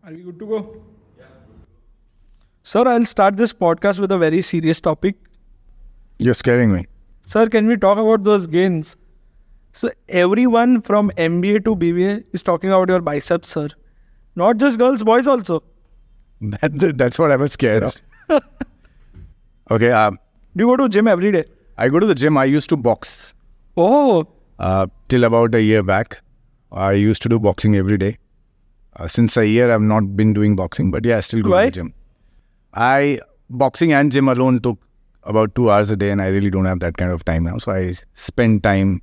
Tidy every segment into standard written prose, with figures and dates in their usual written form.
Are we good to go? Sir, I'll start this podcast with a very serious topic. You're scaring me. Sir, can we talk about those gains? So, everyone from MBA to BBA is talking about your biceps, sir. Not just girls, boys also. That's what I was scared of. Okay, Do you go to gym every day? I go to the gym. I used to box Oh, till about a year back. I used to do boxing every day. Since a year, I've not been doing boxing, but yeah, I still go Why? to the gym. Boxing and gym alone took about 2 hours a day, and I really don't have that kind of time now. So I spend time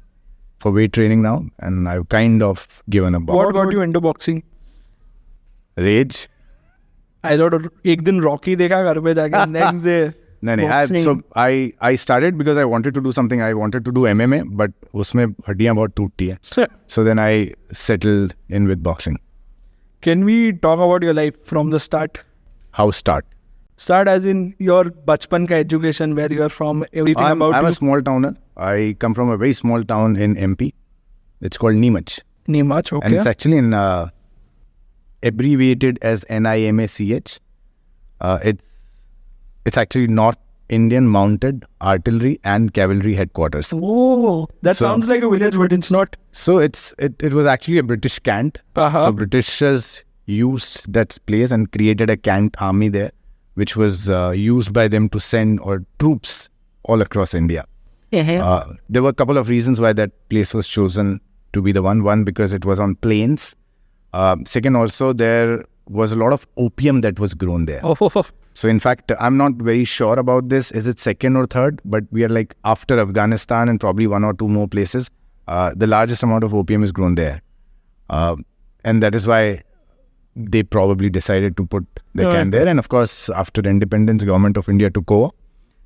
for weight training now, and I've kind of given up. what got you into boxing? Rage? I thought एक दिन Rocky देखा घर पे जाके next day. No. boxing. I started because I wanted to do something. I wanted to do MMA, but उसमें हड्डियाँ बहुत टूटती है. So then I settled in with boxing. Can we talk about your life from the start? How start? Start as in your bachpan ka education, where you are from, everything I'm about a you. small towner. I come from a very small town in MP. It's called Himachal. Nimach, okay. And it's actually abbreviated as NIMACH. It's actually North Indian Mounted Artillery and Cavalry Headquarters. Oh, that So- sounds like a village, but it's not. So it was actually a British cant. Uh-huh. So Britishers used that place and created a cant army there, which was used by them to send troops all across India. There were a couple of reasons why that place was chosen to be the one. One, because it was on plains. Second, also there was a lot of opium that was grown there. Oh, So in fact, I'm not very sure about this. Is it second or third? But we are like after Afghanistan and probably one or two more places. The largest amount of opium is grown there. And that is why they probably decided to put the can there. And of course, after independence, government of India took over.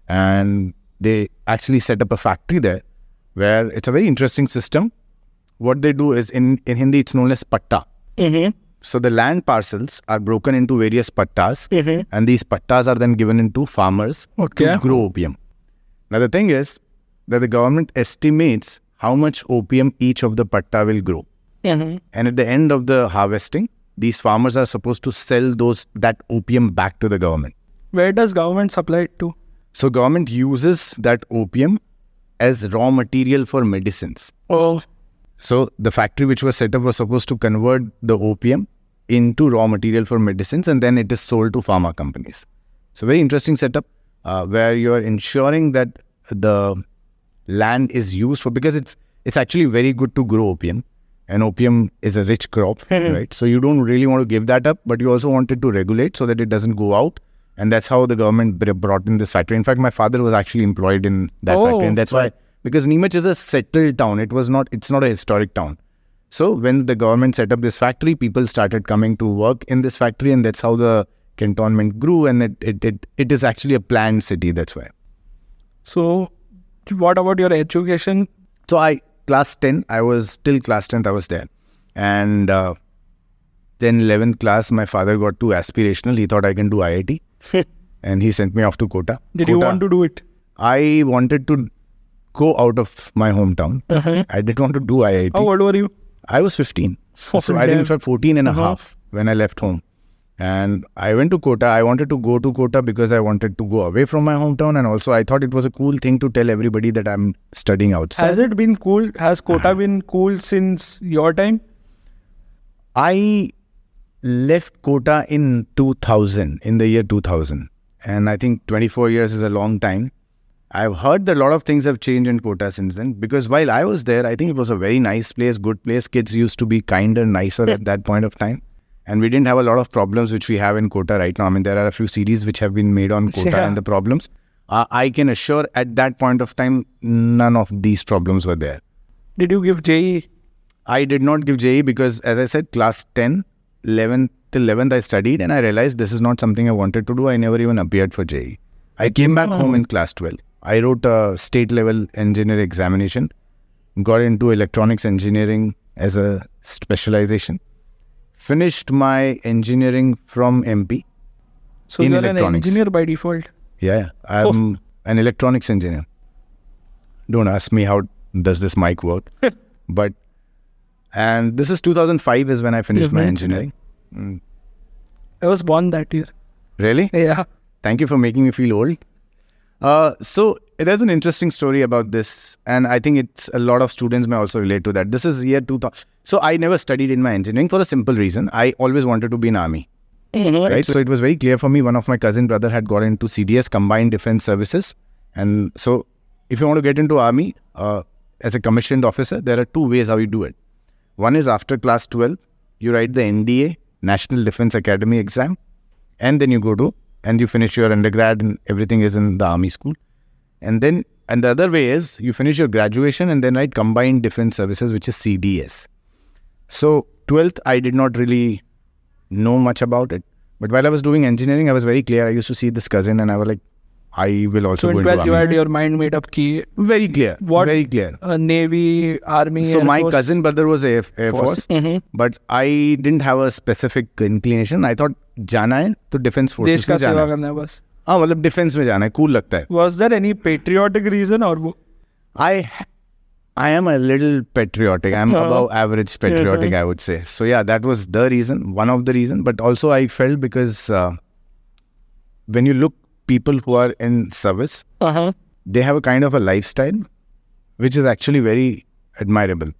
And they actually set up a factory there where it's a very interesting system. What they do is, in Hindi, it's known as patta. So the land parcels are broken into various pattas, and these pattas are then given into farmers Okay. to grow opium. Now the thing is that the government estimates how much opium each of the patta will grow. And at the end of the harvesting, these farmers are supposed to sell that opium back to the government. where does government supply it to? So government uses that opium as raw material for medicines. Oh, So the factory which was set up was supposed to convert the opium into raw material for medicines, and then it is sold to pharma companies. So very interesting setup where you are ensuring that the land is used for, because it's actually very good to grow opium, and opium is a rich crop, right? So you don't really want to give that up, but you also want it to regulate so that it doesn't go out. And that's how the government brought in this factory. In fact, my father was actually employed in that factory, and that's why, because Nimach is a settled town. It's not a historic town. So when the government set up this factory, people started coming to work in this factory, and that's how the cantonment grew, and it is actually a planned city. That's why. so what about your education? So class 10, I was till class 10th, I was there. And then 11th class, my father got too aspirational. He thought I can do IIT. And he sent me off to Kota. Did you want to do it? I wanted to go out of my hometown. I didn't want to do IIT. How old were you? I was 15. So I think damn. it was 14 and a half when I left home. And I went to Kota. I wanted to go to Kota because I wanted to go away from my hometown. And also I thought it was a cool thing to tell everybody that I'm studying outside. Has it been cool? Has Kota been cool since your time? I left Kota in 2000, in the year 2000. And I think 24 years is a long time. I've heard that a lot of things have changed in Kota since then. Because while I was there, I think it was a very nice place, good place. Kids used to be kinder, nicer at that point of time. And we didn't have a lot of problems which we have in Kota right now. I mean, there are a few series which have been made on Kota and the problems. I can assure at that point of time, none of these problems were there. Did you give JE? I did not give JE because, as I said, class 10, 11th till 11th I studied, and I realized this is not something I wanted to do. I never even appeared for JE. I came back home in class 12. I wrote a state level engineer examination, got into electronics engineering as a specialization, finished my engineering from MP. So in you're an electronics. engineer by default. Yeah, I'm an electronics engineer. Don't ask me how does this mic work. And this is 2005 is when I finished my engineering. I was born that year. Really? Yeah. Thank you for making me feel old. So it has an interesting story about this, and I think it's a lot of students may also relate to that. This is year 2000. So I never studied in my engineering for a simple reason. I always wanted to be in army, right? So it was very clear for me. One of my cousin brother had got into CDS, Combined Defense Services, and so if you want to get into army as a commissioned officer, there are two ways how you do it. One is after class 12, you write the NDA, National Defense Academy exam, and then you go to and you finish your undergrad and everything is in the army school. And the other way is you finish your graduation and then write Combined Defense Services, which is CDS. So 12th, I did not really know much about it. But while I was doing engineering, I was very clear. I used to see this cousin and I was like, I will also So go in into 12th, you army. had your mind made up key. Very clear. What? Very clear. Navy, Army, So Air my Force? cousin brother was Air Force, but I didn't have a specific inclination. I thought जाना है तो defense forces देश का में जाना सेवा है. करना है बस. हाँ मतलब defense में जाना है, cool लगता है. Was there any patriotic reason or वो? I am a little patriotic. I'm above average patriotic, I would say. So yeah, that was the reason, one of the reasons. But also I felt because when you look people who are in service, they have a kind of a lifestyle which is actually very admirable.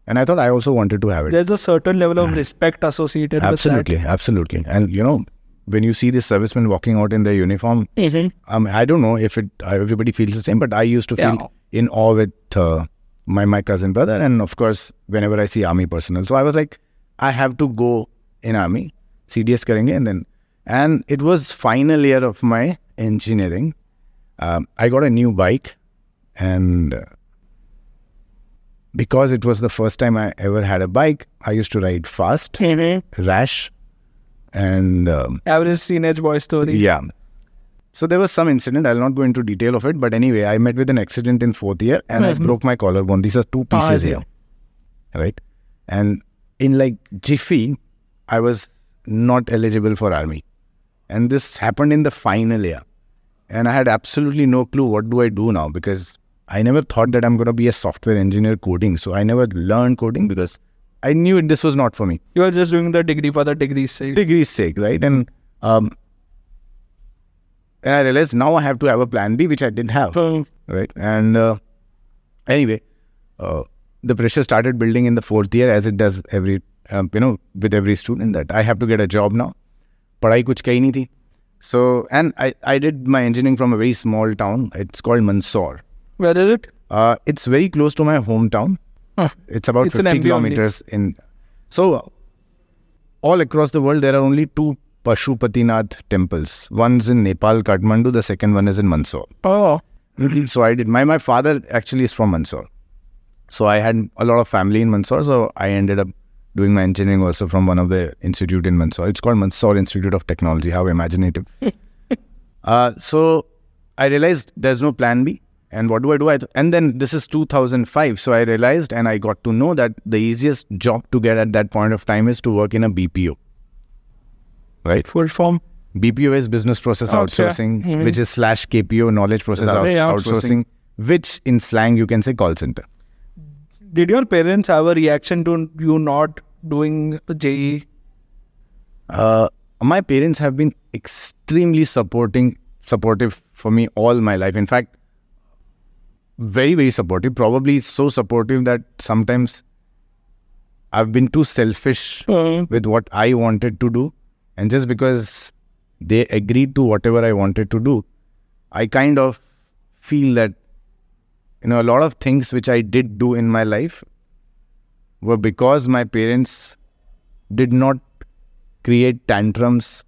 And I thought I also wanted to have it. There's a certain level of respect associated Absolutely, absolutely. And you know, when you see these servicemen walking out in their uniform, I don't know if everybody feels the same, but I used to feel in awe with my cousin brother, and of course, whenever I see army personnel. So I was like, I have to go in army, CDS karenge, and it was final year of my engineering. I got a new bike, and because it was the first time I ever had a bike, I used to ride fast, rash, and Average teenage boy story. yeah. So there was some incident. I'll not go into detail of it, but anyway, I met with an accident in 4th year, and I broke my collarbone. These are 2 pieces here, right? And in like jiffy, I was not eligible for army, and this happened in the final year, and I had absolutely no clue what do I do now, because I never thought that I'm going to be a software engineer coding. So I never learned coding because I knew this was not for me. You were just doing the degree for the degree's sake. Degree's sake, right? And I realized now I have to have a plan B, which I didn't have, right? And anyway, the pressure started building in the 4th year, as it does every, with every student, that I have to get a job now. Padhai kuch kahi nahi thi. So, and I did my engineering from a very small town. It's called Mandsaur. Where is it? It's very close to my hometown. It's about It's an 50 MB kilometers in. So, all across the world, there are only 2 Pashupatinath temples. One's in Nepal, Kathmandu. The second one is in Mandsaur. Oh. So I did. My father actually is from Mandsaur. So I had a lot of family in Mandsaur. So I ended up doing my engineering also from one of the institute in Mandsaur. It's called Mandsaur Institute of Technology. How imaginative. So I realized there's no plan B. And what do? And then this is 2005. So I realized and I got to know that the easiest job to get at that point of time is to work in a BPO. Right? Full form. BPO is business process outsourcing, which is / KPO, knowledge process outsourcing, which in slang you can say call center. Did your parents have a reaction to you not doing JE? My parents have been extremely supportive for me all my life. In fact, very, very supportive. Probably so supportive that sometimes I've been too selfish with what I wanted to do. And just because they agreed to whatever I wanted to do, I kind of feel that, a lot of things which I did do in my life were because my parents did not create tantrums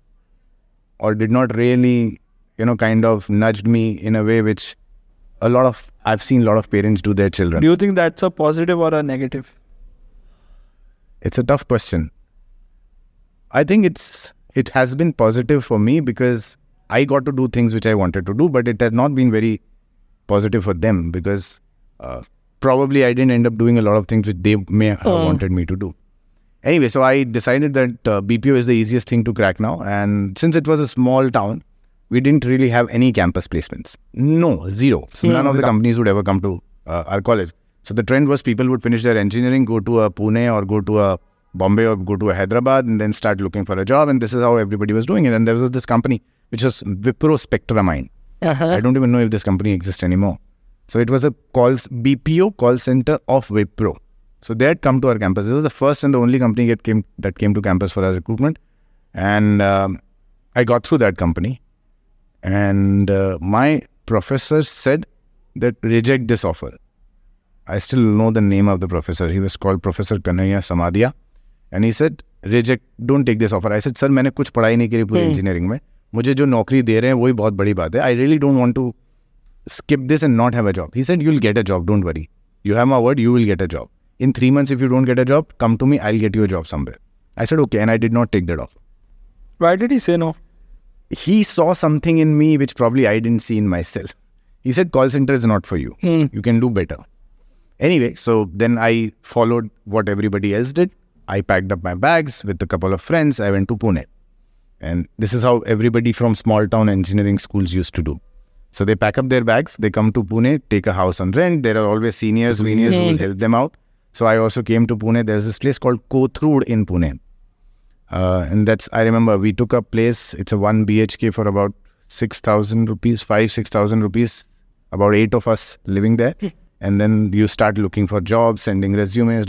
or did not really, kind of nudged me in a way which I've seen a lot of parents do their children. Do you think that's a positive or a negative? It's a tough question. I think it has been positive for me because I got to do things which I wanted to do, but it has not been very positive for them because probably I didn't end up doing a lot of things which they may have wanted me to do. Anyway, so I decided that BPO is the easiest thing to crack now. And since it was a small town, we didn't really have any campus placements. No, zero. So none of the companies would ever come to our college. So the trend was people would finish their engineering, go to a Pune or go to a Bombay or go to Hyderabad and then start looking for a job. And this is how everybody was doing it. And there was this company which was Wipro Spectramine. I don't even know if this company exists anymore. So it was a BPO call center of Wipro. So they had come to our campus. It was the first and the only company that came to campus for our recruitment. And I got through that company. And my professor said that reject this offer. I still know the name of the professor. He was called Professor Kanhaiya Samadia. And he said, reject, don't take this offer. I said, sir, मैंने कुछ पढ़ाई नहीं करी पूरी engineering में. मुझे जो नौकरी दे रहे हैं वही बहुत बड़ी बात है. I really don't want to skip this and not have a job. He said, you'll get a job, don't worry. You have my word, you will get a job. In 3 months, if you don't get a job, come to me, I'll get you a job somewhere. I said, okay, and I did not take that offer. Why did he say no? He saw something in me which probably I didn't see in myself. He said, call center is not for you. You can do better. Anyway, so then I followed what everybody else did. I packed up my bags with a couple of friends. I went to Pune. And this is how everybody from small town engineering schools used to do. So they pack up their bags, they come to Pune, take a house on rent. There are always seniors who will help them out. So I also came to Pune. There's this place called Kothrood in Pune. And I remember we took a place, it's a 1 BHK for about 6,000 rupees, 6,000 rupees, about 8 of us living there. And then you start looking for jobs, sending resumes,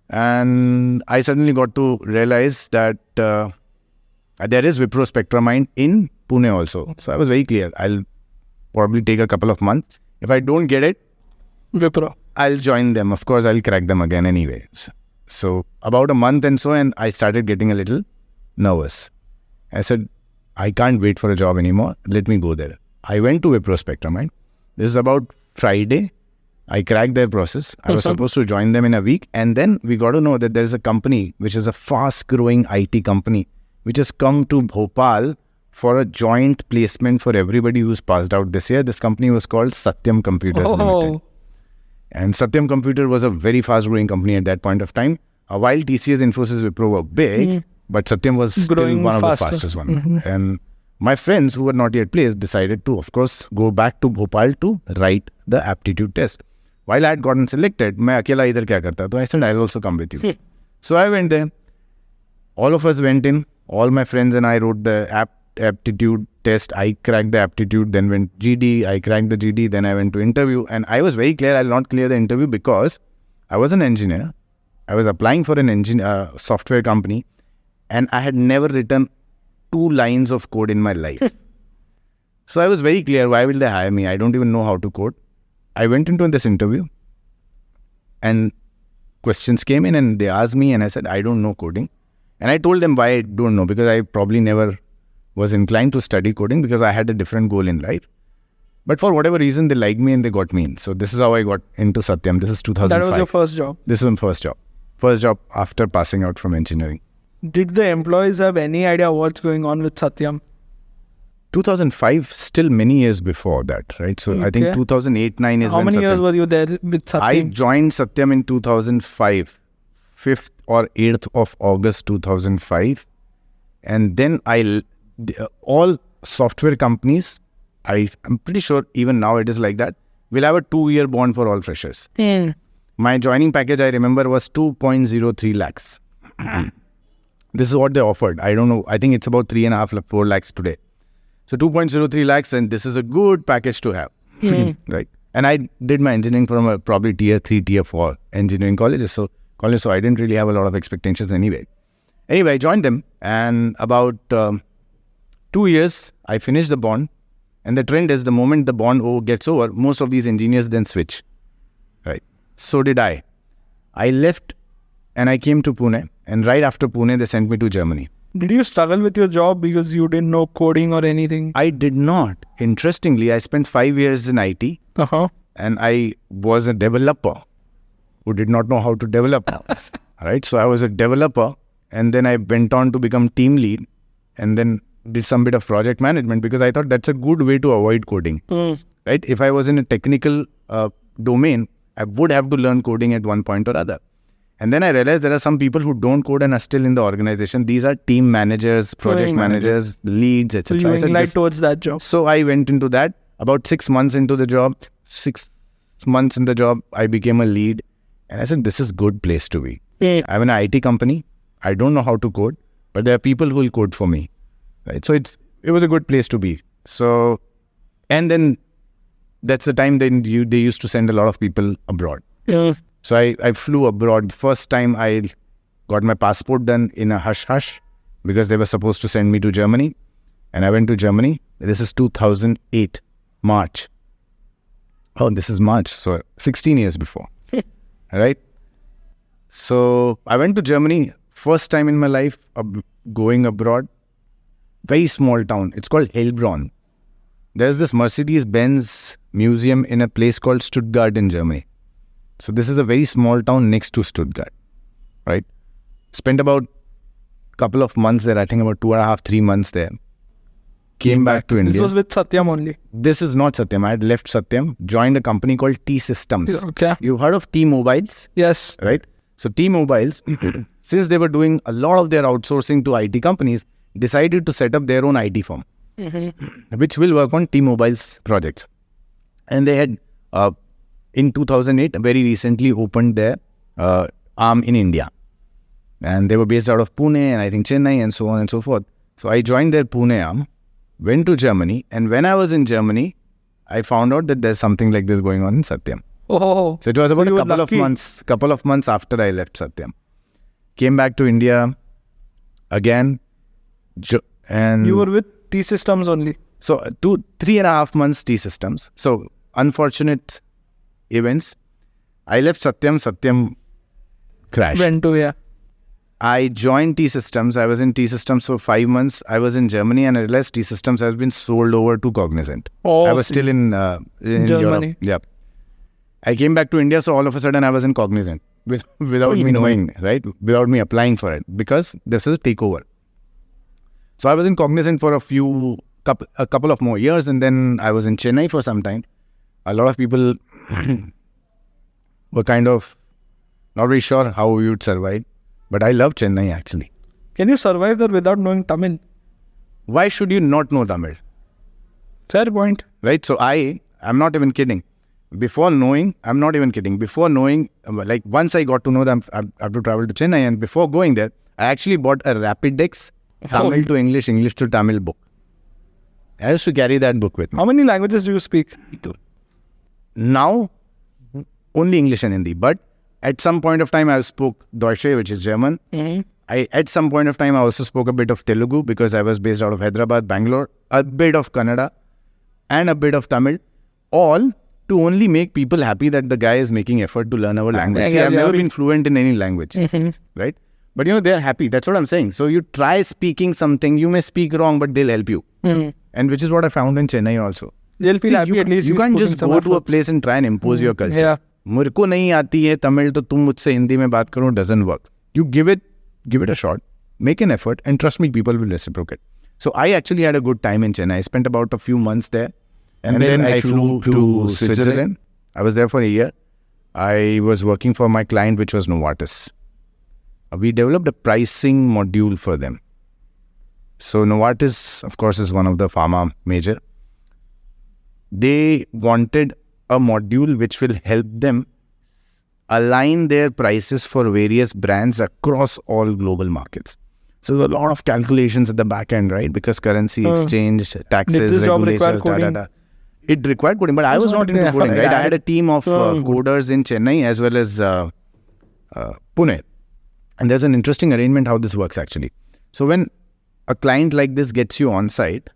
And I suddenly got to realize that there is Wipro Spectramine in Pune also. So I was very clear. I'll probably take a couple of months. If I don't get it, Wipro, I'll join them. Of course, I'll crack them again anyway. So about a month and so, and I started getting a little nervous. I said, I can't wait for a job anymore. Let me go there. I went to Wipro Spectramine. This is about Friday. I cracked their process. I was supposed to join them in a week. And then we got to know that there's a company, which is a fast-growing IT company, which has come to Bhopal for a joint placement for everybody who's passed out this year. This company was called Satyam Computers Limited. And Satyam Computer was a very fast-growing company at that point of time. While TCS, Infosys, Wipro were big, but Satyam was still one of the fastest ones. And my friends who were not yet placed decided to, of course, go back to Bhopal to write the aptitude test. While I had gotten selected, मैं अकेला इधर क्या करता? So I said, I'll also come with you. So I went there. All of us went in. All my friends and I wrote the aptitude test. I cracked the aptitude, then went GD. I cracked the GD, then I went to interview. And I was very clear I'll not clear the interview because I was an engineer. I was applying for an software company, and I had never written 2 lines of code in my life. So I was very clear, why will they hire me? I don't even know how to code. I went into this interview and questions came in and they asked me and I said, I don't know coding. And I told them why I don't know, because I probably never was inclined to study coding because I had a different goal in life. But for whatever reason, they liked me and they got me in. So this is how I got into Satyam. This is 2005. That was your first job? This was my first job. First job after passing out from engineering. Did the employees have any idea what's going on with Satyam? 2005, still many years before that, right? So I think 2008-9 is How when many Satyam... years were you there with Satyam? I joined Satyam in 2005, 5th or 8th of August 2005. And then all software companies, I'm pretty sure even now it is like that, will have a 2-year bond for all freshers. My joining package, I remember, was 2.03 lakhs. This is what they offered. I don't know. I think it's about 3.5 4 lakhs today. So 2.03 lakhs, and this is a good package to have, right? And I did my engineering from probably tier 3, tier 4 engineering colleges. So I didn't really have a lot of expectations anyway. Anyway, I joined them, and about 2 years, I finished the bond. And the trend is the moment the bond gets over, most of these engineers then switch, right? So did I. I left and I came to Pune, and right after Pune, they sent me to Germany. Did you struggle with your job because you didn't know coding or anything? I did not. Interestingly, I spent 5 years in IT, and I was a developer who did not know how to develop. Right? So I was a developer, and then I went on to become team lead, and then did some bit of project management because I thought that's a good way to avoid coding. Right? If I was in a technical domain, I would have to learn coding at one point or other. And then I realized there are some people who don't code and are still in the organization. These are team managers, project managers, leads, etc. So you inclined towards that job. So I went into that. About 6 months into the job, 6 months in the job, I became a lead. And I said, this is a good place to be. I'm in an IT company. I don't know how to code, but there are people who will code for me, right? So it was a good place to be. So, and then that's the time they used to send a lot of people abroad. Yeah. So I flew abroad. First time I got my passport done in a hush because they were supposed to send me to Germany. And I went to Germany. This is 2008, March. Oh, this is March. So 16 years before, right? So I went to Germany. First time in my life going abroad. Very small town. It's called Heilbronn. There's this Mercedes-Benz museum in a place called Stuttgart in Germany. So this is a very small town next to Stuttgart, right? Spent about a couple of months there. I think about 2.5, 3 months there. Came back to India. This was with Satyam only. This is not Satyam. I had left Satyam, joined a company called T-Systems. Okay. You've heard of T-Mobiles? Yes. Right? So T-Mobiles, since they were doing a lot of their outsourcing to IT companies, decided to set up their own IT firm, which will work on T-Mobile's projects. And they had, in 2008, very recently opened their arm in India. And they were based out of Pune and I think Chennai and so on and so forth. So I joined their Pune arm, went to Germany. And when I was in Germany, I found out that there's something like this going on in Satyam. Oh. So it was about you a were couple of months after I left Satyam. Came back to India again. And You were with T-Systems only. so 3.5 months T-Systems. So unfortunate events. I left Satyam crashed. Went to, yeah. I joined T-Systems. I was in T-Systems for 5 months. I was in Germany and I realized T-Systems has been sold over to Cognizant. Oh, I was still in Germany. Europe. Yep. I came back to India, so all of a sudden I was in Cognizant without me knowing, right? Without me applying for it because this is a takeover. So I was in Cognizant for a couple of more years, and then I was in Chennai for some time. A lot of people were kind of not very sure how we would survive, but I love Chennai actually. Can you survive there without knowing Tamil? Why should you not know Tamil? Fair point. Right? So I'm not even kidding. Before knowing, like once I got to know that I have to travel to Chennai, and before going there, I actually bought a Rapidex Tamil to English, English to Tamil book. I used to carry that book with me. How many languages do you speak? Now, only English and Hindi. But at some point of time, I spoke Deutsche, which is German. At some point of time, I also spoke a bit of Telugu because I was based out of Hyderabad, Bangalore, a bit of Kannada, and a bit of Tamil. All to only make people happy that the guy is making effort to learn our language. See, I've never been fluent in any language, right? But they're happy. That's what I'm saying. So you try speaking something, you may speak wrong, but they'll help you. And which is what I found in Chennai also. They'll feel happy at least. You can't just go to a place and try and impose your culture. Yeah. मेरे को नहीं आती है तमिल तो तुम मुझसे हिंदी में बात करो, doesn't work. You give it a shot, make an effort, and trust me, people will reciprocate. So I actually had a good time in Chennai. I spent about a few months there. And then I flew to Switzerland. I was there for a year. I was working for my client, which was Novartis. We developed a pricing module for them. So Novartis, of course, is one of the pharma major. They wanted a module which will help them align their prices for various brands across all global markets. So there's a lot of calculations at the back end, right? Because currency exchange, taxes, regulations, It required coding, but I was not into coding, right? I had a team of coders in Chennai as well as Pune. And there's an interesting arrangement how this works actually. So when a client like this gets you on site,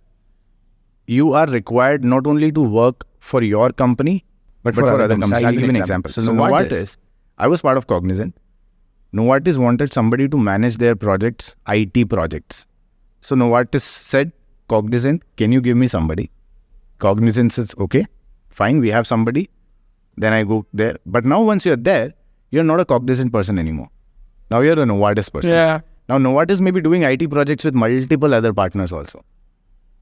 you are required not only to work for your company, but for other companies. I'll give you an example. So Novartis, I was part of Cognizant. Novartis wanted somebody to manage their projects, IT projects. So Novartis said, Cognizant, can you give me somebody? Cognizant says, okay, fine, we have somebody. Then I go there. But now once you're there, you're not a Cognizant person anymore. Now you're a Novartis person. Yeah. Now Novartis may be doing IT projects with multiple other partners also.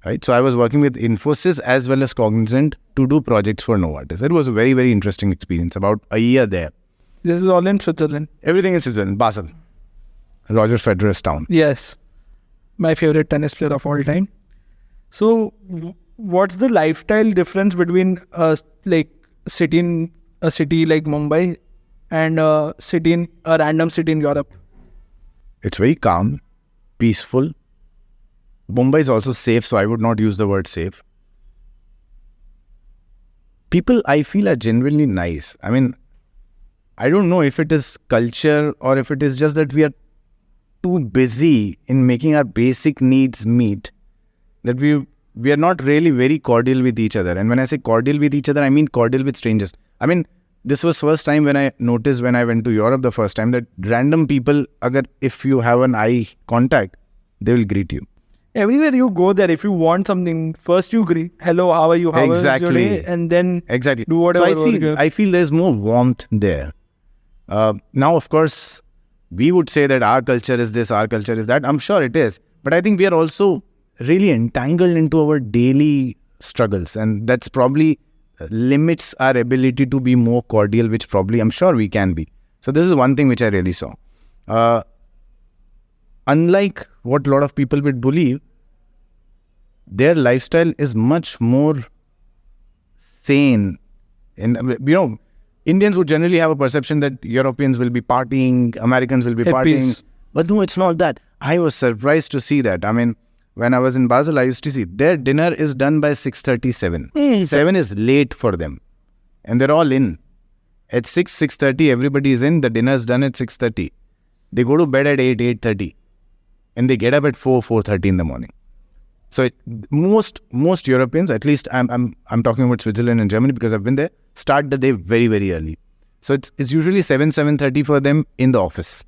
Right? So I was working with Infosys as well as Cognizant to do projects for Novartis. It was a very, very interesting experience. About a year there. This is all in Switzerland. Everything in Switzerland. Basel. Roger Federer's town. Yes. My favorite tennis player of all time. So what's the lifestyle difference between a city like Mumbai and a random city in Europe? It's very calm, peaceful. Mumbai is also safe, so I would not use the word safe. People, I feel, are genuinely nice. I mean, I don't know if it is culture or if it is just that we are too busy in making our basic needs meet, that we are not really very cordial with each other. And when I say cordial with each other, I mean cordial with strangers. I mean, this was first time when I noticed when I went to Europe the first time that random people, if you have an eye contact, they will greet you. Everywhere you go there, if you want something, first you greet, hello, how are you, how was your day? And then do whatever. So I feel there's more warmth there. Now, of course, we would say that our culture is this, our culture is that. I'm sure it is. But I think we are also really entangled into our daily struggles. And that's probably limits our ability to be more cordial, which probably I'm sure we can be. So this is one thing which I really saw. Unlike what a lot of people would believe, their lifestyle is much more sane. And Indians would generally have a perception that Europeans will be partying, Americans will be partying. But no, it's not that. I was surprised to see that. I mean, when I was in Basel, I used to see their dinner is done by 6:37. 7 is late for them. And they're all in. At 6:30, everybody is in. The dinner is done at 6:30. They go to bed at 8:30. And they get up at 4:30 in the morning. So most Europeans, at least I'm talking about Switzerland and Germany because I've been there, start the day very, very early. So it's usually 7:30 for them in the office.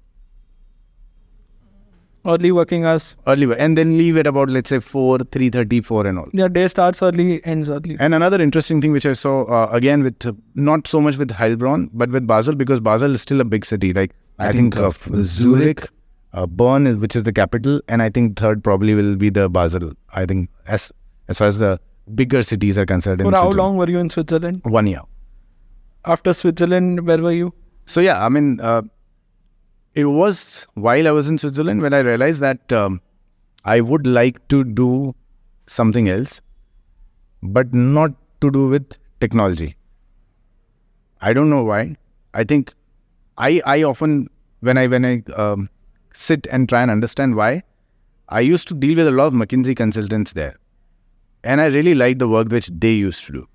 Early working hours. And then leave at about, let's say, 3:30, 4 and all. Their day starts early, ends early. And another interesting thing which I saw, again, with not so much with Heilbronn, but with Basel, because Basel is still a big city. Like, I think of Zurich, Bern, which is the capital, and I think third probably will be the Basel. I think as far as the bigger cities are concerned. For how long were you in Switzerland? 1 year. After Switzerland, where were you? So yeah, I mean, it was while I was in Switzerland when I realized that I would like to do something else, but not to do with technology. I don't know why. I think I often, when I sit and try and understand why, I used to deal with a lot of McKinsey consultants there. And I really liked the work which they used to do.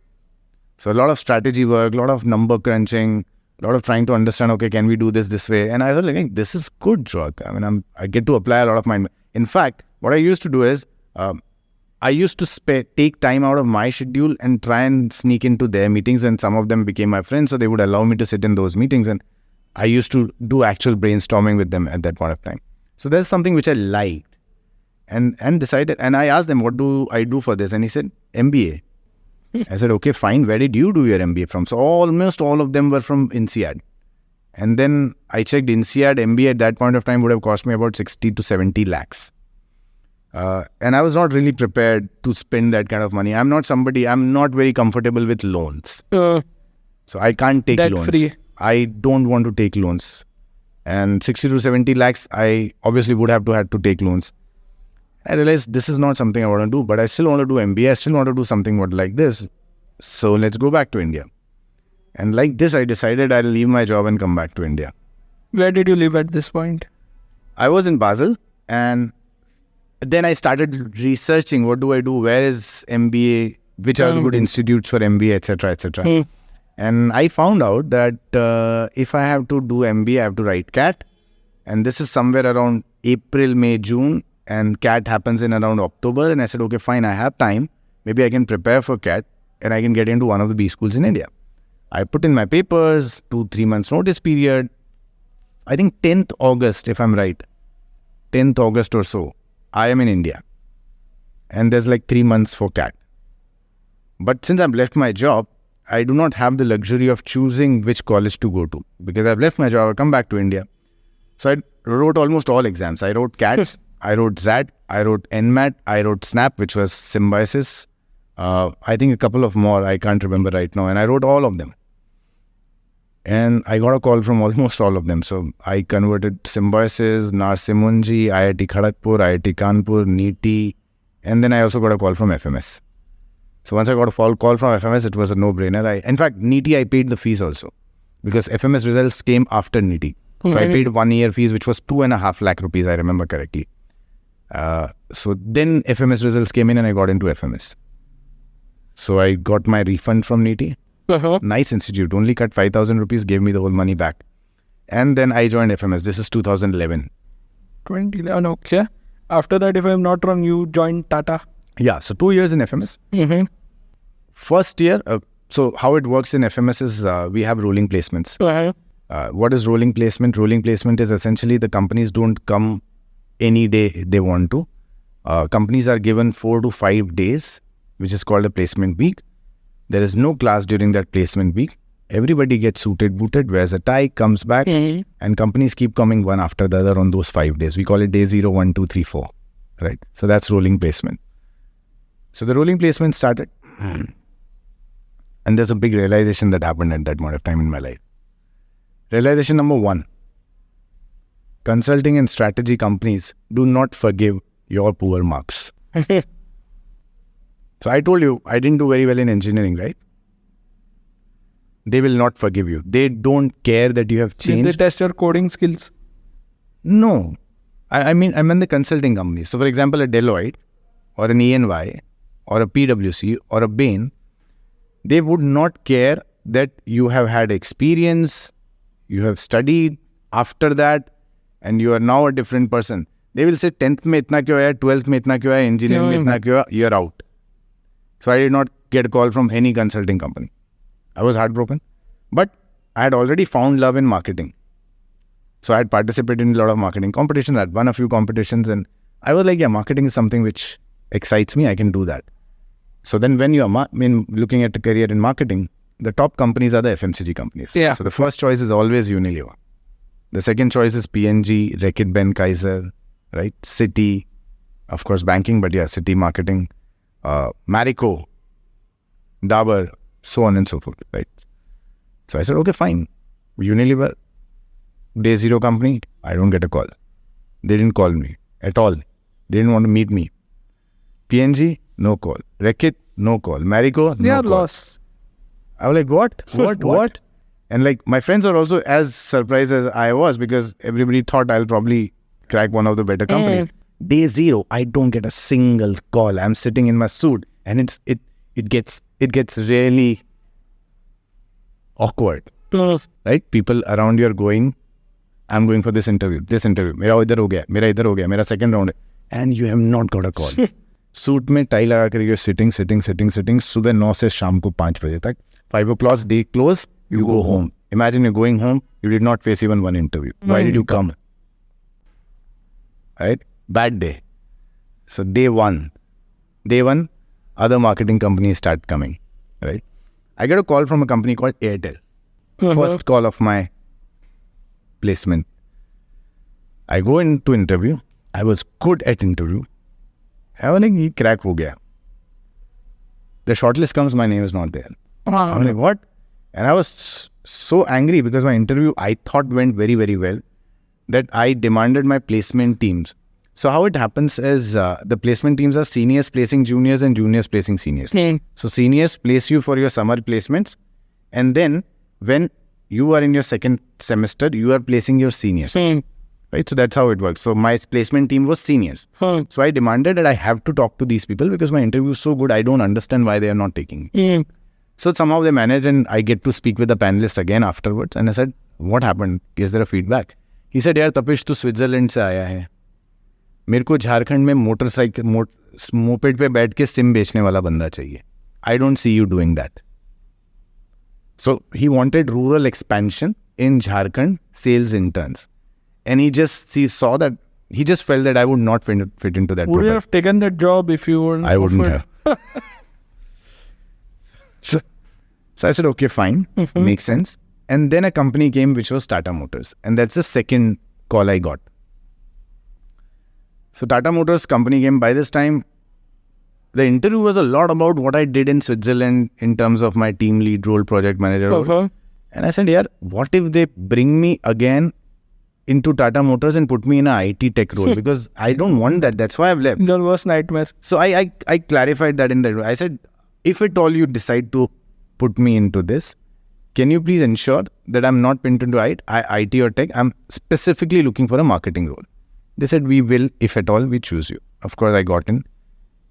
So a lot of strategy work, a lot of number crunching, a lot of trying to understand, okay, can we do this way? And I thought, like, this is good work. I mean, I get to apply a lot of my... In fact, what I used to do is, I used to take time out of my schedule and try and sneak into their meetings, and some of them became my friends, so they would allow me to sit in those meetings, and I used to do actual brainstorming with them at that point of time. So there's something which I liked and decided, and I asked them, what do I do for this? And he said, MBA. I said, okay, fine. Where did you do your MBA from? So almost all of them were from INSEAD. And then I checked INSEAD MBA at that point of time would have cost me about 60 to 70 lakhs. And I was not really prepared to spend that kind of money. I'm not very comfortable with loans. So I can't take loans. Free. I don't want to take loans. And 60 to 70 lakhs, I obviously would have to take loans. I realized this is not something I want to do, but I still want to do MBA. I still want to do something like this. So let's go back to India. And like this, I decided I'll leave my job and come back to India. Where did you live at this point? I was in Basel, and then I started researching, what do I do? Where is MBA? Which are the good institutes for MBA, etc., etc. And I found out that if I have to do MBA, I have to write CAT. And this is somewhere around April, May, June. And CAT happens in around October. And I said, okay, fine, I have time. Maybe I can prepare for CAT and I can get into one of the B schools in India. I put in my papers, 2-3 months notice period. I think 10th August, if I'm right, 10th August or so, I am in India. And there's like 3 months for CAT. But since I've left my job, I do not have the luxury of choosing which college to go to. Because I've left my job, I've come back to India. So I wrote almost all exams. I wrote CAT, I wrote ZAT, I wrote NMAT, I wrote SNAP, which was Symbiosis. I think a couple of more, I can't remember right now. And I wrote all of them. And I got a call from almost all of them. So I converted Symbiosis, Narsimunji, IIT Kharagpur, IIT Kanpur, NEET, and then I also got a call from FMS. So once I got a call from FMS, it was a no-brainer. In fact, NEET, I paid the fees also. because FMS results came after NITI. So I paid 1 year fees, which was 2.5 lakh rupees, I remember correctly. So then FMS results came in and I got into FMS. So I got my refund from NITI. Nice institute, only cut 5,000 rupees, gave me the whole money back. And then I joined FMS. This is 2011. 2011, okay. After that, if I'm not wrong, you joined Tata. Yeah, so 2 years in FMS. First year, so how it works in FMS is we have rolling placements. What is rolling placement? Rolling placement is essentially the companies don't come any day they want to. Companies are given 4 to 5 days, which is called a placement week. There is no class during that placement week. Everybody gets suited, booted, wears a tie, comes back, and companies keep coming one after the other on those 5 days. We call it day 0, 1, 2, 3, 4. Right? So that's rolling placement. So the rolling placement started. And there's a big realization that happened at that point of time in my life. Realization number 1. Consulting and strategy companies do not forgive your poor marks. So I told you, I didn't do very well in engineering, right? They will not forgive you. They don't care that you have changed. Did they test your coding skills? No. I mean, I'm in the consulting company. So for example, a Deloitte or an EY or a PwC or a Bain, they would not care that you have had experience, you have studied after that, and you are now a different person. They will say 10th mein itna kyo hai, 12th mein itna kyo hai, engineering mein itna kyo hai, you're out. So I did not get a call from any consulting company. I was heartbroken. But I had already found love in marketing. So I had participated in a lot of marketing competitions. I had won a few competitions and I was like, yeah, marketing is something which excites me. I can do that. So then when you are looking at a career in marketing, the top companies are the FMCG companies. Yeah. So the first choice is always Unilever. The second choice is P&G, Reckitt Benckiser, right? Citi, of course banking, but yeah, Citi marketing, Marico, Dabur, so on and so forth, right? So I said, okay, fine. Unilever, day 0 company, I don't get a call. They didn't call me at all. They didn't want to meet me. P&G, no call. Reckitt, no call. Marico, no call. Lost. I was like, what? And like my friends are also as surprised as I was because everybody thought I'll probably crack one of the better companies. Day 0, I don't get a single call. I'm sitting in my suit and it gets really awkward. Right? People around you are going, I'm going for this interview. Mera idhar ho gaya, mera second round. And you have not got a call. Suit में tie लगा कर you're sitting सुबह 9 से शाम को 5 बजे तक 5 o'clock they close, you go home. Imagine you're going home, you did not face even one interview. Why did you come? Right? Bad day. So day one, other marketing companies start coming. Right? I get a call from a company called Airtel. First call of my placement. I go into interview. I was good at interview. I was like, ye crack ho gaya. The shortlist comes, my name is not there. I was like, what? And I was so angry because my interview I thought went very, very well that I demanded my placement teams. So how it happens is the placement teams are seniors placing juniors and juniors placing seniors. So seniors place you for your summer placements and then when you are in your second semester, you are placing your seniors. Right? So that's how it works. So my placement team was seniors. So I demanded that I have to talk to these people because my interview is so good, I don't understand why they are not taking me. So somehow they managed and I get to speak with the panelists again afterwards. And I said, what happened? Is there a feedback? He said, यार तपिश तू Switzerland से आया है. मेरे को झारखंड में motorcycle moped पे बैठ के सिम बेचने वाला बंदा चाहिए. I don't see you doing that. So he wanted rural expansion in Jharkhand sales interns. And he saw that, he just felt that I would not fit into that. Would you have taken that job if you weren't I wouldn't offered? have. So I said, okay, fine. Makes sense. And then a company came which was Tata Motors. And that's the second call I got. So Tata Motors company came. By this time, the interview was a lot about what I did in Switzerland in terms of my team lead role, project manager role. And I said, yeah, what if they bring me again into Tata Motors and put me in a IT tech role? Because I don't want that. That's why I've left. Your worst nightmare. So I clarified that in the, I said, if at all you decide to put me into this, can you please ensure that I'm not pinned into IT or tech? I'm specifically looking for a marketing role. They said, we will, if at all, we choose you. Of course, I got in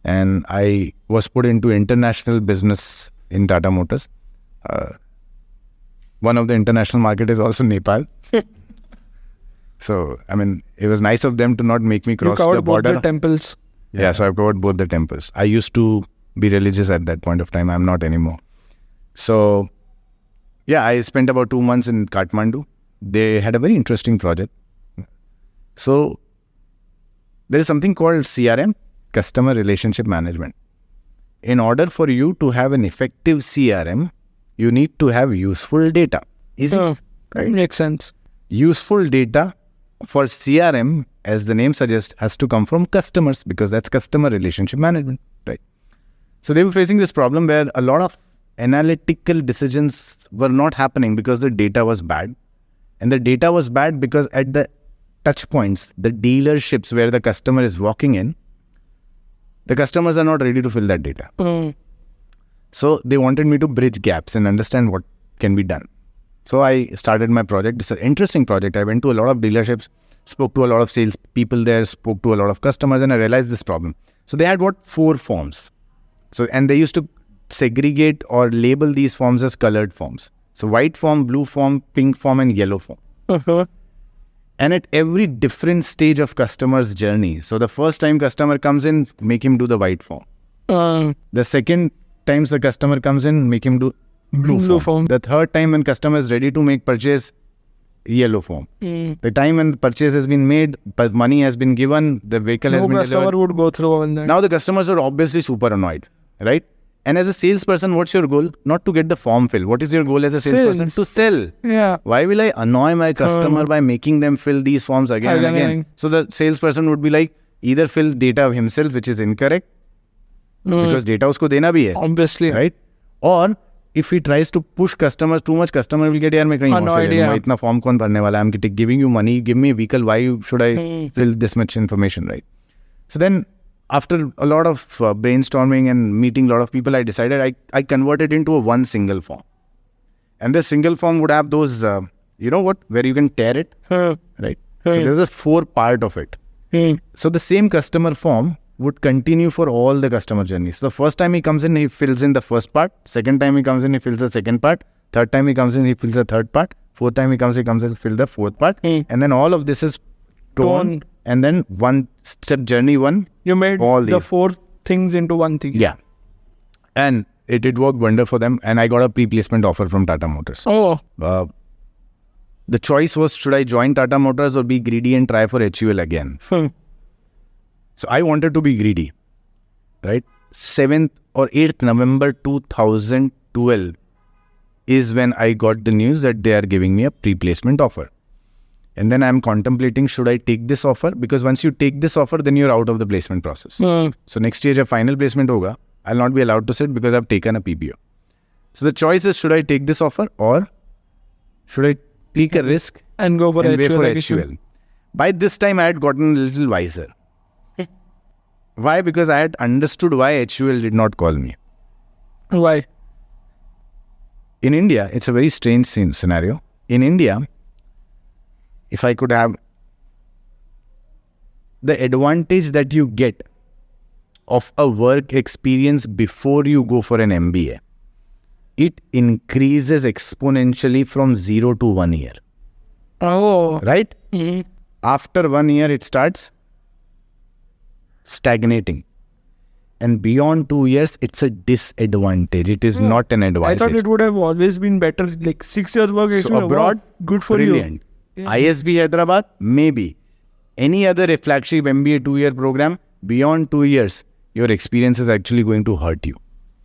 and I was put into international business in Tata Motors. One of the international market is also Nepal. So, I mean, it was nice of them to not make me cross the border. Both the temples. Yeah, so I've covered both the temples. I used to be religious at that point of time. I'm not anymore. So, yeah, I spent about 2 months in Kathmandu. They had a very interesting project. So, there is something called CRM, Customer Relationship Management. In order for you to have an effective CRM, you need to have useful data. Easy? Right? Makes sense. Useful data for CRM, as the name suggests, has to come from customers because that's customer relationship management, right? So they were facing this problem where a lot of analytical decisions were not happening because the data was bad. And the data was bad because at the touch points, the dealerships where the customer is walking in, the customers are not ready to fill that data. So they wanted me to bridge gaps and understand what can be done. So I started my project. It's an interesting project. I went to a lot of dealerships, spoke to a lot of sales people there, spoke to a lot of customers, and I realized this problem. So they had 4 forms. So, and they used to segregate or label these forms as colored forms. So white form, blue form, pink form, and yellow form. And at every different stage of customer's journey. So the first time customer comes in, make him do the white form. The second times the customer comes in, make him do blue form. The third time when customer is ready to make purchase, yellow form. The time when purchase has been made, but money has been given, the vehicle has been delivered. No customer would go through all that. Now the customers are obviously super annoyed, right? And as a salesperson, what's your goal? Not to get the form filled. What is your goal as a salesperson? To sell. Yeah. Why will I annoy my customer by making them fill these forms again and again? So the salesperson would be like, either fill data himself, which is incorrect, because data usko dena bhi hai. Obviously. Right? Or if he tries to push customers too much, customer will get, yaar, main kahin aur se le lunga, itna form kaun bharne wala? I'm giving you money, give me a vehicle, why should I fill this much information, right? So then, after a lot of brainstorming and meeting a lot of people, I decided I converted into one single form. And this single form would have those, where you can tear it, right? So there's a 4 part of it. So the same customer form would continue for all the customer journeys. So the first time he comes in, he fills in the first part. Second time he comes in, he fills the second part. Third time he comes in, he fills the third part. Fourth time he comes in, fill the fourth part. And then all of this is torn. And then one step journey 1. You made all the 4 things into one thing. Yeah. And it did work wonder for them. And I got a pre-placement offer from Tata Motors. The choice was, should I join Tata Motors or be greedy and try for HUL again? So I wanted to be greedy, right? 7th or 8th November 2012 is when I got the news that they are giving me a pre-placement offer. And then I'm contemplating, should I take this offer? Because once you take this offer, then you're out of the placement process. So next year, jab final placement hoga, I'll not be allowed to sit because I've taken a PPO. So the choice is, should I take this offer or should I take a risk and go for HUL? By this time, I had gotten a little wiser. Why? Because I had understood why HUL did not call me. Why? In India, it's a very strange scenario. In India, if I could have the advantage that you get of a work experience before you go for an MBA, it increases exponentially from 0 to 1 year. Right? After 1 year, it starts stagnating. And beyond 2 years, it's a disadvantage. It is not an advantage. I thought it would have always been better. Like 6 years work experience. So abroad, good for brilliant. you. ISB Hyderabad, maybe. Any other flagship MBA 2-year program, beyond 2 years, your experience is actually going to hurt you.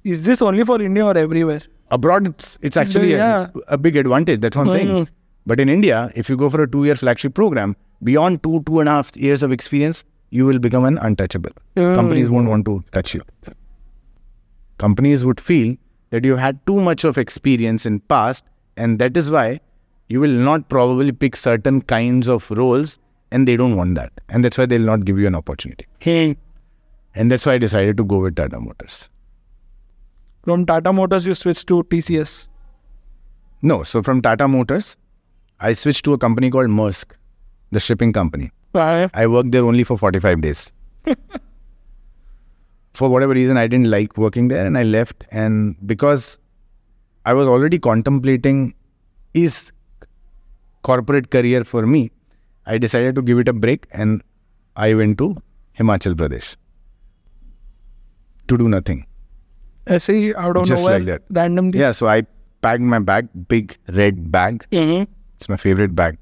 Is this only for India or everywhere? Abroad, it's actually a big advantage. That's what I'm saying. But in India, if you go for a 2-year flagship program, beyond 2.5 years of experience, you will become an untouchable. Companies won't want to touch you. Companies would feel that you had too much of experience in past, and that is why you will not probably pick certain kinds of roles, and they don't want that. And that's why they'll not give you an opportunity. And that's why I decided to go with Tata Motors. From Tata Motors, you switched to TCS. No, so from Tata Motors, I switched to a company called Maersk, the shipping company. Right. I worked there only for 45 days. For whatever reason, I didn't like working there and I left. And because I was already contemplating is corporate career for me, I decided to give it a break and I went to Himachal Pradesh to do nothing. ऐसे ही out of Just nowhere, like that. randomly. Yeah, so I packed my bag, big red bag. Mm-hmm. It's my favorite bag.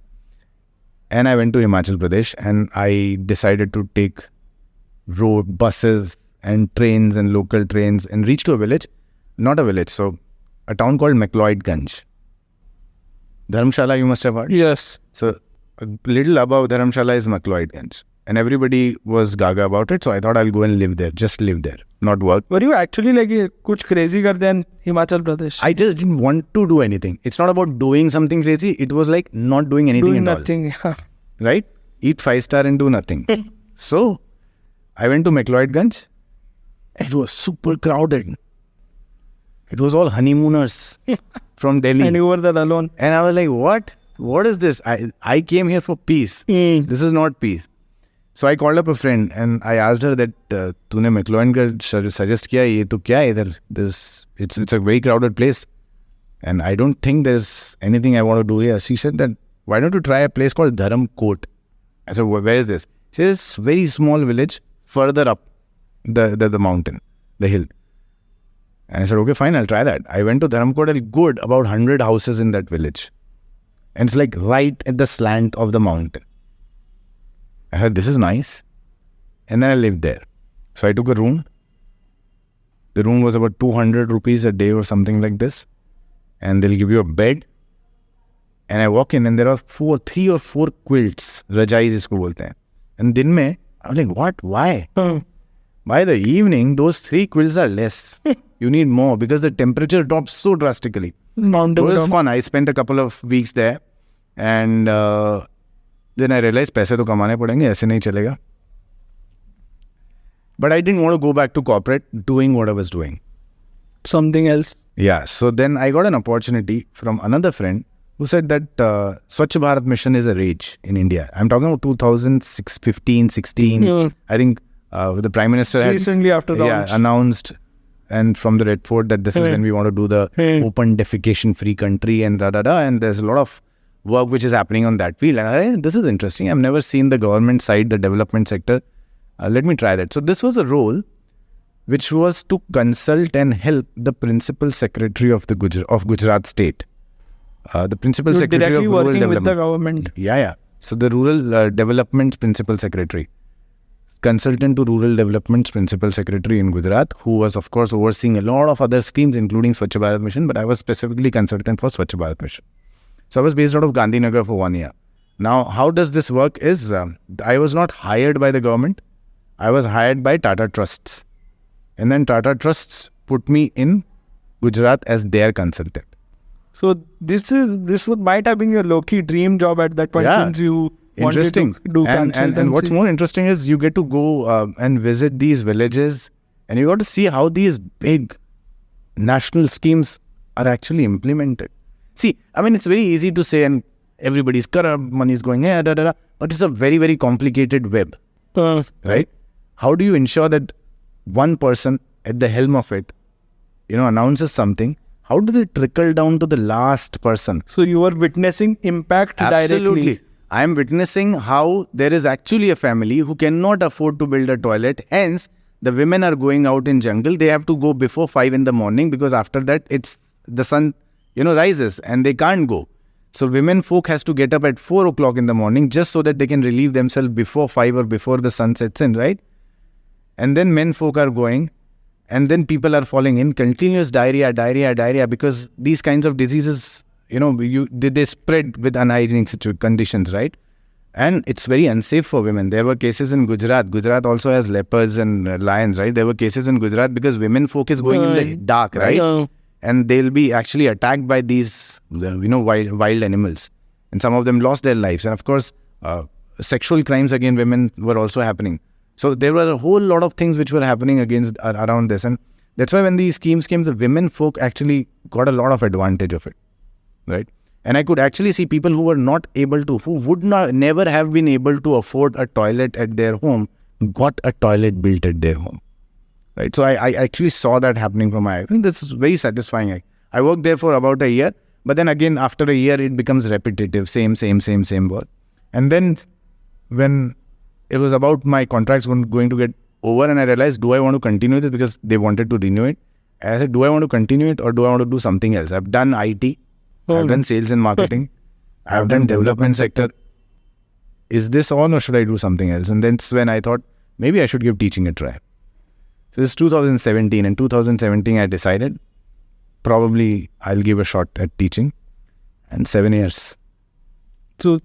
And I went to Himachal Pradesh and I decided to take road buses and trains and local trains and reach to a village. Not a village, so a town called Macleodganj. Dharamshala, you must have heard. Yes. So a little above Dharamshala is Macleodganj. And everybody was gaga about it. So I thought I'll go and live there. Just live there. Not work. Were you actually like कुछ crazy करते हैं Himachal Pradesh? I just didn't want to do anything. It's not about doing something crazy. It was like not doing anything Doing at all. nothing. Yeah. Right? Eat 5-star and do nothing. So, I went to Macleodganj. It was super crowded. It was all honeymooners from Delhi. And you were there alone. And I was like, what? What is this? I came here for peace. This is not peace. So I called up a friend and I asked her that, तूने Macleodganj suggest किया, ये तो क्या है इधर? It's a very crowded place. And I don't think there's anything I want to do here. She said that, why don't you try a place called Dharamkot? I said, where is this? She says, very small village further up the mountain, the hill. And I said, okay, fine, I'll try that. I went to Dharamkot and good, about 100 houses in that village. And it's like right at the slant of the mountain. I said, this is nice. And then I lived there. So I took a room. The room was about 200 rupees a day or something like this. And they'll give you a bed. And I walk in and there are 3 or 4 quilts. Rajai jisko bolte hain. And din mein, I was like, what? Why? By the evening, those 3 quilts are less. You need more because the temperature drops so drastically. Mountain. It was fun. I spent a couple of weeks there. And then I realized पैसे तो कमाने पड़ेंगे, ऐसे नहीं चलेगा. But I didn't want to go back to corporate doing what I was doing. Something else. Yeah. So then I got an opportunity from another friend who said that Swachh Bharat mission is a rage in India. I'm talking about 2006, 15, 16. Yeah. I think the Prime Minister had Recently after launch. announced and from the Red Fort that this is when we want to do the open defecation free country and and there's a lot of work which is happening on that field. And this is interesting. I've never seen the government side, the development sector. Let me try that. So this was a role which was to consult and help the Principal Secretary of the Gujarat State. The Principal Secretary directly of Rural working Development. with the government. Yeah. So the Rural Development Principal Secretary. Consultant to Rural Development's Principal Secretary in Gujarat, who was of course overseeing a lot of other schemes including Swachh Bharat Mission, but I was specifically consultant for Swachh Bharat Mission. So I was based out of Gandhinagar for 1 year. Now, how does this work is, I was not hired by the government. I was hired by Tata Trusts. And then Tata Trusts put me in Gujarat as their consultant. So this might have been your low-key dream job at that point since you Interesting. wanted to do consultancy. And what's more interesting is you get to go and visit these villages and you got to see how these big national schemes are actually implemented. See, I mean, it's very easy to say and everybody's corrupt, money is going here, but it's a very, very complicated web, right? How do you ensure that one person at the helm of it, announces something? How does it trickle down to the last person? So you are witnessing impact Absolutely. directly. I am witnessing how there is actually a family who cannot afford to build a toilet. Hence, the women are going out in jungle. They have to go before 5 in the morning because after that, the sun, rises and they can't go. So women folk has to get up at 4 o'clock in the morning just so that they can relieve themselves before 5 or before the sun sets in, right? And then men folk are going and then people are falling in continuous diarrhea because these kinds of diseases, they spread with unhygienic conditions, right? And it's very unsafe for women. There were cases in Gujarat. Gujarat also has leopards and lions, right? There were cases in Gujarat because women folk is going in the dark, right? And they'll be actually attacked by these, wild animals. And some of them lost their lives. And of course, sexual crimes against women were also happening. So there were a whole lot of things which were happening around this. And that's why when these schemes came, the women folk actually got a lot of advantage of it. right? And I could actually see people who were not able to, who would not, never have been able to afford a toilet at their home, got a toilet built at their home, right? So I actually saw that happening from my, I think this is very satisfying. I worked there for about a year, but then again, after a year, it becomes repetitive, same work. And then when it was about my contracts going to get over, and I realized, do I want to continue this, because they wanted to renew it. I said, do I want to continue it or do I want to do something else? I've done IT, I've done sales and marketing, I've done development sector. Is this all or should I do something else? And that's when I thought, maybe I should give teaching a try. So this is 2017. In 2017, I decided, probably I'll give a shot at teaching. And 7 years. So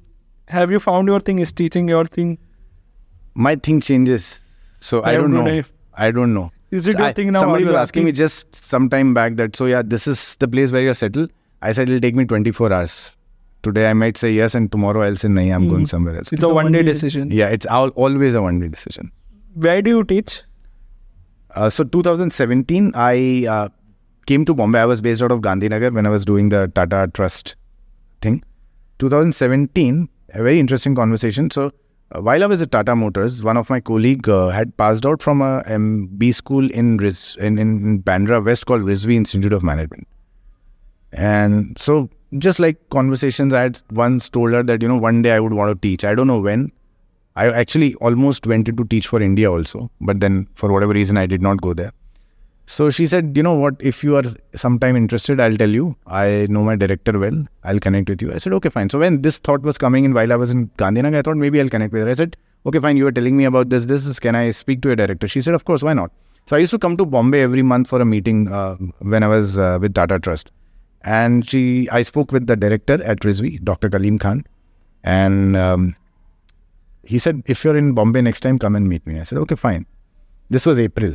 have you found your thing? Is teaching your thing? My thing changes. So I don't know. I don't know. Is it your thing now? Somebody was asking me just some time back that, so yeah, this is the place where you're settled. I said, it'll take me 24 hours. Today I might say yes, and tomorrow I'll say, nahi, I'm going somewhere else. It's a one-day decision. Yeah, it's always a one-day decision. Where do you teach? So 2017, I came to Bombay. I was based out of Gandhinagar when I was doing the Tata Trust thing. 2017, a very interesting conversation. So while I was at Tata Motors, one of my colleague had passed out from a MB school in Bandra West called Rizvi Institute of Management. And so just like conversations, I had once told her that, one day I would want to teach. I don't know when. I actually almost went to teach for India also, but then for whatever reason, I did not go there. So she said, what, if you are sometime interested, I'll tell you. I know my director well. I'll connect with you. I said, okay, fine. So when this thought was coming in while I was in Gandhinagar, I thought maybe I'll connect with her. I said, okay, fine. You were telling me about this. Can I speak to a director? She said, of course, why not? So I used to come to Bombay every month for a meeting when I was with Tata Trust. And I spoke with the director at Rizvi, Dr. Kaleem Khan. And he said, if you're in Bombay next time, come and meet me. I said, okay, fine. This was April.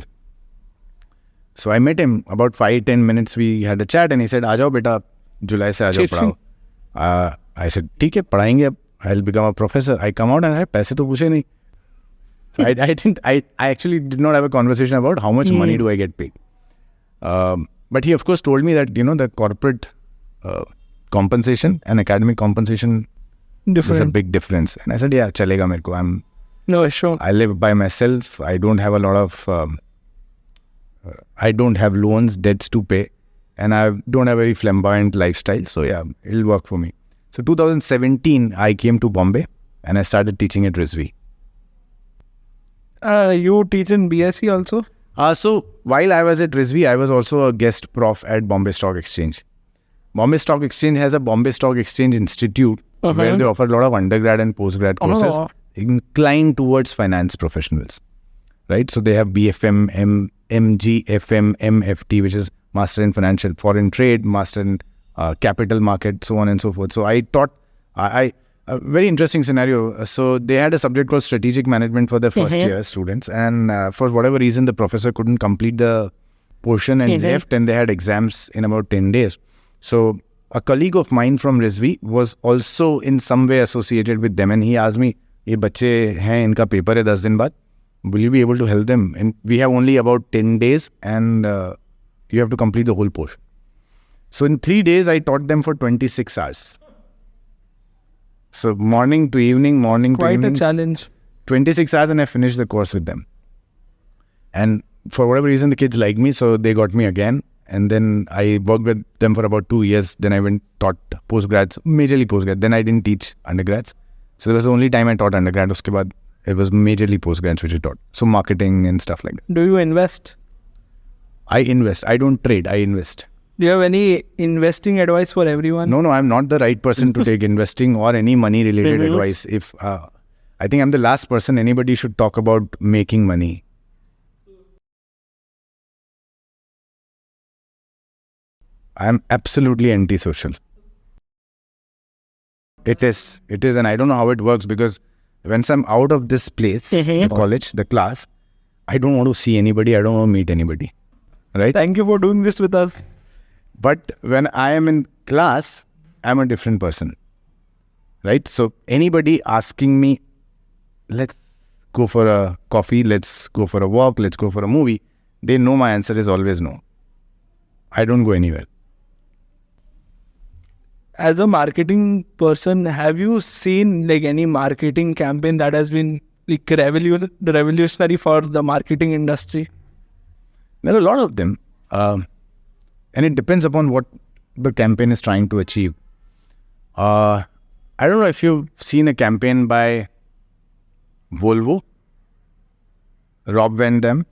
So I met him about 5-10 minutes. We had a chat and he said, "Aajao beta, July se aajao padhao." I said, "ठीक है, पढ़ाएंगे अब. I'll become a professor." I come out and I said, "पैसे तो पूछे नहीं." So I actually did not have a conversation about how much money do I get paid. But he of course told me that, the corporate compensation and academic compensation is a big difference. And I said, yeah, chalega mere ko. No, sure. I live by myself. I don't have a lot of... I don't have loans, debts to pay, and I don't have a very flamboyant lifestyle. So yeah, it'll work for me. So 2017, I came to Bombay and I started teaching at Rizvi. You teach in BSc also? So while I was at Rizvi, I was also a guest prof at Bombay Stock Exchange. Bombay Stock Exchange has a Bombay Stock Exchange Institute where they offer a lot of undergrad and postgrad courses inclined towards finance professionals. Right? So they have BFM, MG, FM, MFT, which is Master in Financial Foreign Trade, Master in Capital Market, so on and so forth. So I taught, a very interesting scenario. So they had a subject called Strategic Management for their first year students. And for whatever reason, the professor couldn't complete the portion and left, and they had exams in about 10 days. So a colleague of mine from Rizvi was also in some way associated with them. And he asked me, "Ye bacche hain, inka paper hai 10 din baad. Will you be able to help them? And we have only about 10 days and you have to complete the whole portion." So in 3 days, I taught them for 26 hours. So morning to evening, Quite a challenge. 26 hours and I finished the course with them. And for whatever reason, the kids liked me, so they got me again. And then I worked with them for about 2 years. Then I went taught postgrads, majorly postgrad. Then I didn't teach undergrads. So that was the only time I taught undergrad. Uske baad, it was majorly postgrads which I taught. So marketing and stuff like that. Do you invest? I invest. I don't trade. I invest. Do you have any investing advice for everyone? No, I'm not the right person to take investing or any money related advice. If I think I'm the last person anybody should talk about making money. I'm absolutely antisocial. It is, and I don't know how it works, because once I'm out of this place, the college, the class, I don't want to see anybody. I don't want to meet anybody. Right? Thank you for doing this with us. But when I am in class, I'm a different person. Right? So anybody asking me, let's go for a coffee, let's go for a walk, let's go for a movie, they know my answer is always no. I don't go anywhere. as a marketing person, have you seen like any marketing campaign that has been like revolutionary for the marketing industry? There are a lot of them. And it depends upon what the campaign is trying to achieve. I don't know if you've seen a campaign by Volvo, Rob Van Dam.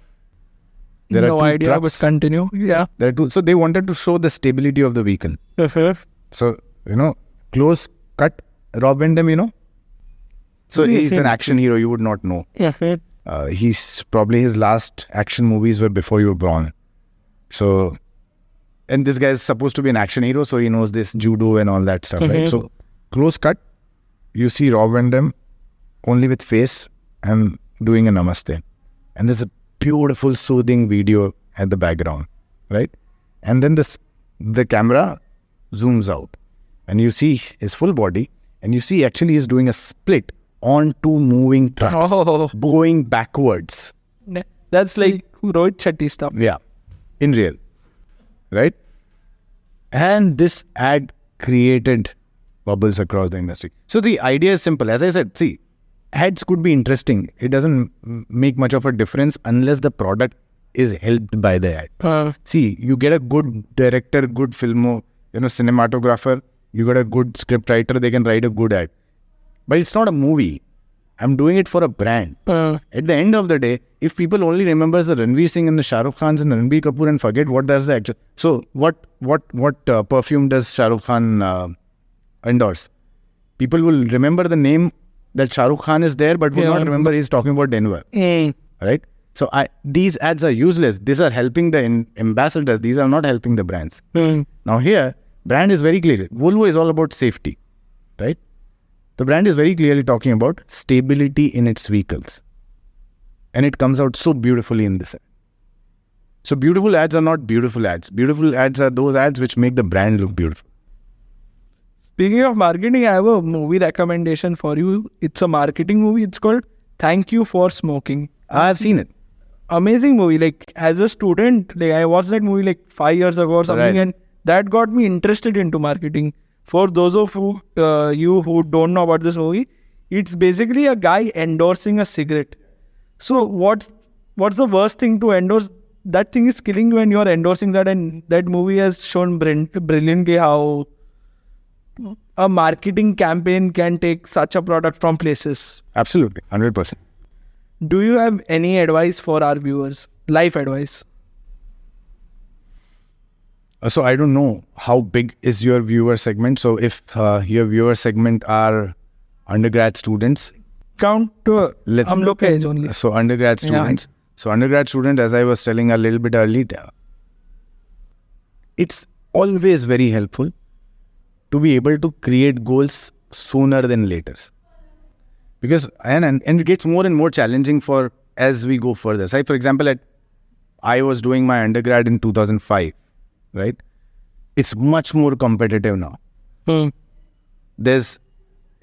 There No are two idea, but trucks. continue. Yeah. There are two. So they wanted to show the stability of the vehicle. So, close cut, Rob Van Dam, So he's an action hero, you would not know. He's probably his last action movies were before you were born. So, and this guy is supposed to be an action hero, so he knows this judo and all that stuff, right? So, close cut, you see Rob Van Dam only with face and doing a namaste. And there's a beautiful, soothing video at the background, right? And then the camera zooms out and you see his full body and you see actually he's doing a split on two moving trucks going backwards. That's like Rohit Chetty stuff. Yeah, in real, right? And this ad created bubbles across the industry. So the idea is simple. As I said, see, ads could be interesting. It doesn't make much of a difference unless the product is helped by the ad. See, you get a good director, good cinematographer, you got a good script writer, they can write a good ad. But it's not a movie. I'm doing it for a brand. At the end of the day, if people only remembers the Ranveer Singh and the Shah Rukh Khans and the Ranbir Kapoor and forget what does the actual... So, what perfume does Shah Rukh Khan endorse? People will remember the name that Shah Rukh Khan is there, but will not remember he's talking about Denver. Right? So, these ads are useless. These are helping the ambassadors. These are not helping the brands. Now here, brand is very clear. Volvo is all about safety. Right? The brand is very clearly talking about stability in its vehicles. And it comes out so beautifully in this ad. So beautiful ads are not beautiful ads. Beautiful ads are those ads which make the brand look beautiful. Speaking of marketing, I have a movie recommendation for you. It's a marketing movie. It's called Thank You for Smoking. I've seen it. Amazing movie. Like as a student, like I watched that movie like 5 years ago or something, and that got me interested into marketing. For those of you who don't know about this movie, it's basically a guy endorsing a cigarette. So what's the worst thing to endorse? That thing is killing you and you're endorsing that, and that movie has shown brilliantly how a marketing campaign can take such a product from places. Absolutely, 100%. Do you have any advice for our viewers? Life advice? So I don't know how big is your viewer segment. So if your viewer segment are undergrad students, count to look age only. So undergrad students. Yeah. So undergrad student, as I was telling a little bit earlier, it's always very helpful to be able to create goals sooner than later. Because and it gets more and more challenging for as we go further. Say for example, I was doing my undergrad in 2005. Right? It's much more competitive now. There's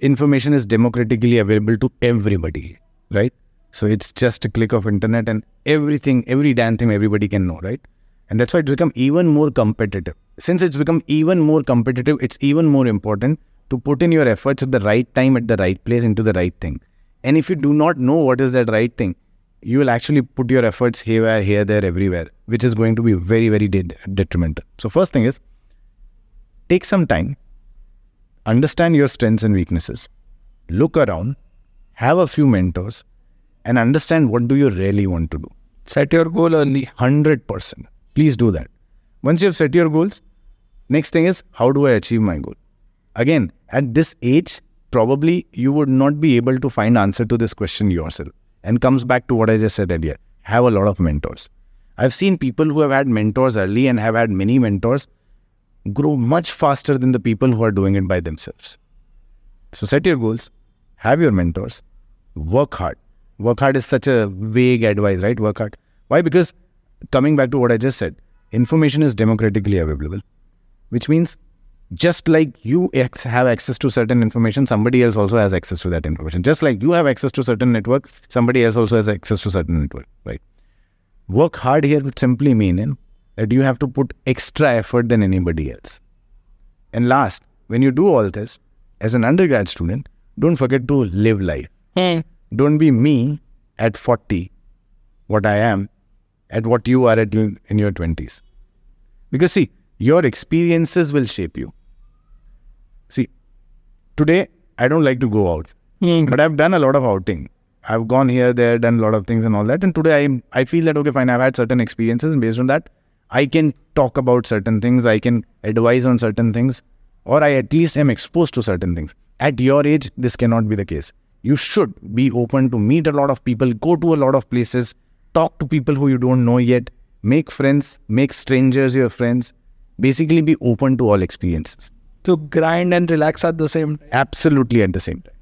information is democratically available to everybody, right? So it's just a click of internet and everything, every damn thing everybody can know, right? And that's why it's become even more competitive. Since it's become even more competitive, it's even more important to put in your efforts at the right time, at the right place, into the right thing. And if you do not know what is that right thing, you will actually put your efforts here, there, everywhere, which is going to be very, very detrimental. So first thing is, take some time, understand your strengths and weaknesses, look around, have a few mentors, and understand what do you really want to do. Set your goal early. 100%. Please do that. Once you have set your goals, next thing is, how do I achieve my goal? Again, at this age, probably you would not be able to find answer to this question yourself. And comes back to what I just said earlier. Have a lot of mentors. I've seen people who have had mentors early and have had many mentors grow much faster than the people who are doing it by themselves. So set your goals, have your mentors, work hard. Work hard is such a vague advice, right? Work hard. Why? Because coming back to what I just said, information is democratically available, which means just like you have access to certain information, somebody else also has access to that information. Just like you have access to certain network, somebody else also has access to certain network, right? Work hard here would simply mean that you have to put extra effort than anybody else. And last, when you do all this, as an undergrad student, don't forget to live life. Don't be me at 40, what I am, at what you are at in your 20s. Because see, your experiences will shape you. See, today, I don't like to go out, but I've done a lot of outing. I've gone here, there, done a lot of things and all that. And today I feel that, okay, fine, I've had certain experiences, and based on that, I can talk about certain things, I can advise on certain things, or I at least am exposed to certain things. At your age, this cannot be the case. You should be open to meet a lot of people, go to a lot of places, talk to people who you don't know yet, make friends, make strangers your friends, basically be open to all experiences. To grind and relax at the same time. Absolutely at the same time.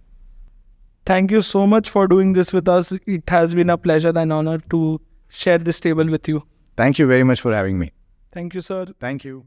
Thank you so much for doing this with us. It has been a pleasure and honor to share this table with you. Thank you very much for having me. Thank you, sir. Thank you.